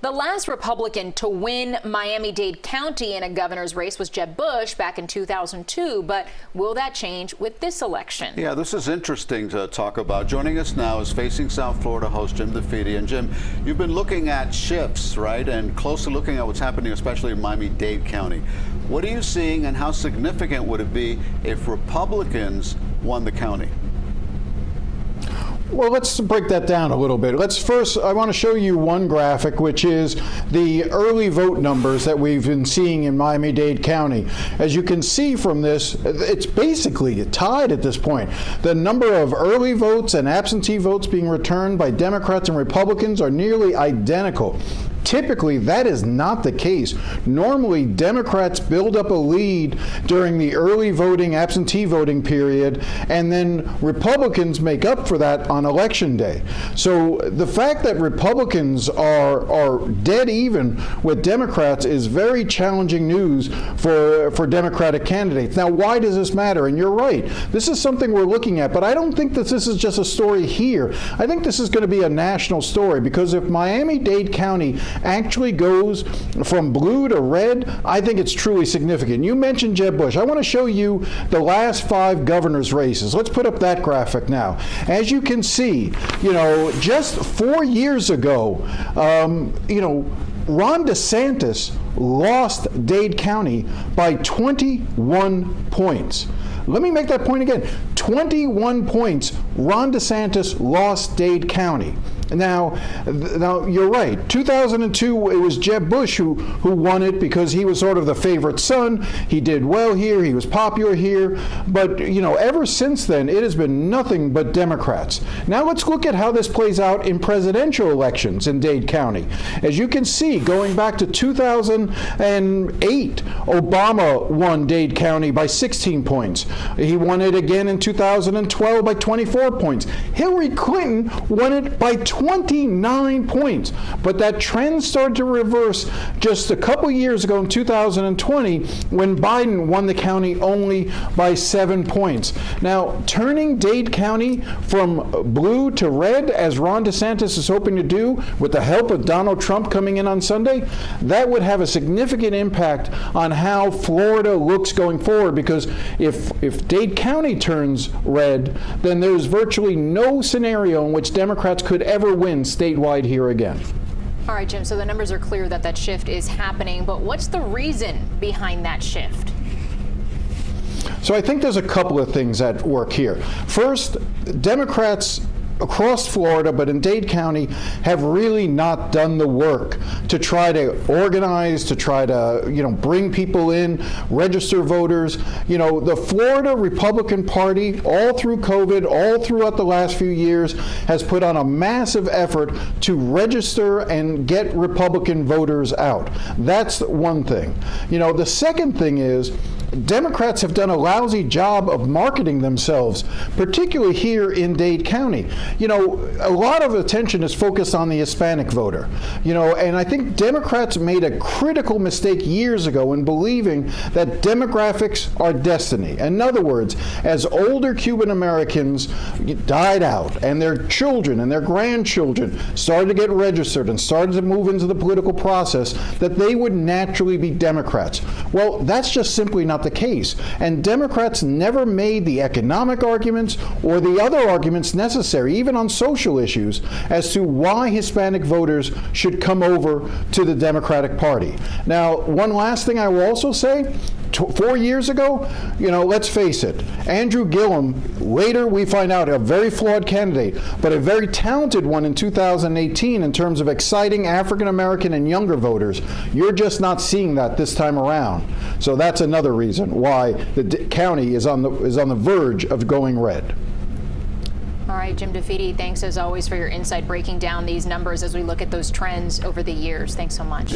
The last Republican to win Miami-Dade County in a governor's race was Jeb Bush back in 2002. But will that change with this election? Yeah, this is interesting to talk about. Joining us now is Facing South Florida host Jim DeFede. And Jim, you've been looking at shifts, right? And closely looking at what's happening, especially in Miami-Dade County. What are you seeing, and how significant would it be if Republicans won the county? Well, let's break that down a little bit. I want to show you one graphic, which is the early vote numbers that we've been seeing in Miami-Dade County. As you can see from this, it's basically tied at this point. The number of early votes and absentee votes being returned by Democrats and Republicans are nearly identical. Typically, that is not the case. Normally, Democrats build up a lead during the early voting, absentee voting period, and then Republicans make up for that on Election Day. So the fact that Republicans are dead even with Democrats is very challenging news for Democratic candidates. Now, why does this matter? And you're right, this is something we're looking at, but I don't think that this is just a story here. I think this is going to be a national story, because if Miami-Dade County actually goes from blue to red, I think it's truly significant. You mentioned Jeb Bush. I want to show you the last 5 governor's races. Let's put up that graphic now. As you can see, just 4 years ago, Ron DeSantis lost Dade County by 21 points. Let me make that point again. 21 points, Ron DeSantis lost Dade County. Now you're right. 2002, it was Jeb Bush who won it because he was sort of the favorite son. He did well here. He was popular here. But, ever since then, it has been nothing but Democrats. Now let's look at how this plays out in presidential elections in Dade County. As you can see, going back to 2008, Obama won Dade County by 16 points. He won it again in 2012 by 24 points. Hillary Clinton won it by 29 points. But that trend started to reverse just a couple years ago in 2020 when Biden won the county only by 7 points. Now, turning Dade County from blue to red, as Ron DeSantis is hoping to do with the help of Donald Trump coming in on Sunday, that would have a significant impact on how Florida looks going forward, because if Dade County turns red, then there's virtually no scenario in which Democrats could ever win statewide here again. All right, Jim, so the numbers are clear that that shift is happening, but what's the reason behind that shift? So I think there's a couple of things at work here. First, Democrats across Florida, but in Dade County, have really not done the work to try to organize, to try to, bring people in, register voters. The Florida Republican Party, all through COVID, all throughout the last few years, has put on a massive effort to register and get Republican voters out. That's one thing. The second thing is, Democrats have done a lousy job of marketing themselves, particularly here in Dade County. A lot of attention is focused on the Hispanic voter, and I think Democrats made a critical mistake years ago in believing that demographics are destiny. In other words, as older Cuban Americans died out and their children and their grandchildren started to get registered and started to move into the political process, that they would naturally be Democrats. Well, that's just simply not the case. And Democrats never made the economic arguments or the other arguments necessary, even on social issues, as to why Hispanic voters should come over to the Democratic Party. Now, one last thing I will also say, 4 years ago, let's face it, Andrew Gillum, later we find out a very flawed candidate, but a very talented one in 2018 in terms of exciting African American and younger voters. You're just not seeing that this time around. So that's another reason why the county is on the verge of going red. All right, Jim DeFede, thanks as always for your insight breaking down these numbers as we look at those trends over the years. Thanks so much.